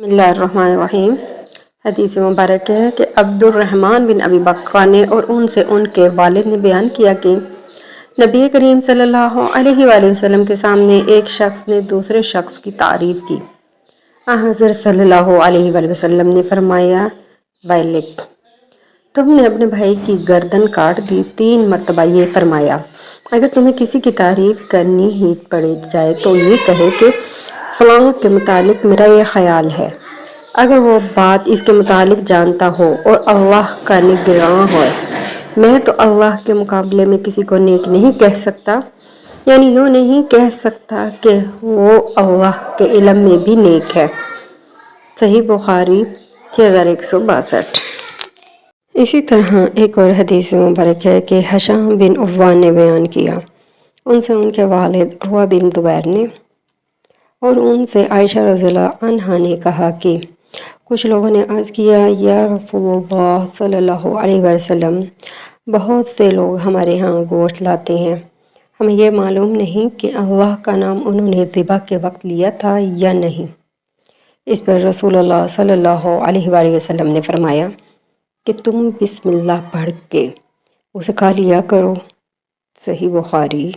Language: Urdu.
بسم اللہ الرحمن الرحیم۔ حدیث مبارک ہے کہ عبدالرحمن بن ابی بکر نے اور ان سے ان کے والد نے بیان کیا کہ نبی کریم صلی اللہ علیہ وآلہ وسلم کے سامنے ایک شخص نے دوسرے شخص کی تعریف کی۔ حضرت صلی اللہ علیہ وآلہ وسلم نے فرمایا، ویلک، تم نے اپنے بھائی کی گردن کاٹ دی۔ 3 مرتبہ یہ فرمایا، اگر تمہیں کسی کی تعریف کرنی ہی پڑ جائے تو یہ کہے کہ فلاں کے متعلق میرا یہ خیال ہے، اگر وہ بات اس کے متعلق جانتا ہو اور اللہ کا نگراں ہو۔ میں تو اللہ کے مقابلے میں کسی کو نیک نہیں کہہ سکتا، یعنی یوں نہیں کہہ سکتا کہ وہ اللہ کے علم میں بھی نیک ہے۔ صحیح بخاری 6162۔ اسی طرح ایک اور حدیث مبارک ہے کہ ہشام بن عروہ نے بیان کیا، ان سے ان کے والد عروہ بن زبیر نے اور ان سے عائشہ رضی اللہ عنہا نے کہا کہ کچھ لوگوں نے عرض کیا، یا رسول اللہ صلی اللہ علیہ وسلم، بہت سے لوگ ہمارے ہاں گوشت لاتے ہیں، ہمیں یہ معلوم نہیں کہ اللہ کا نام انہوں نے ذبح کے وقت لیا تھا یا نہیں۔ اس پر رسول اللہ صلی اللہ علیہ وآلہ وسلم نے فرمایا کہ تم بسم اللہ پڑھ کے اسے کھا لیا کرو۔ صحیح بخاری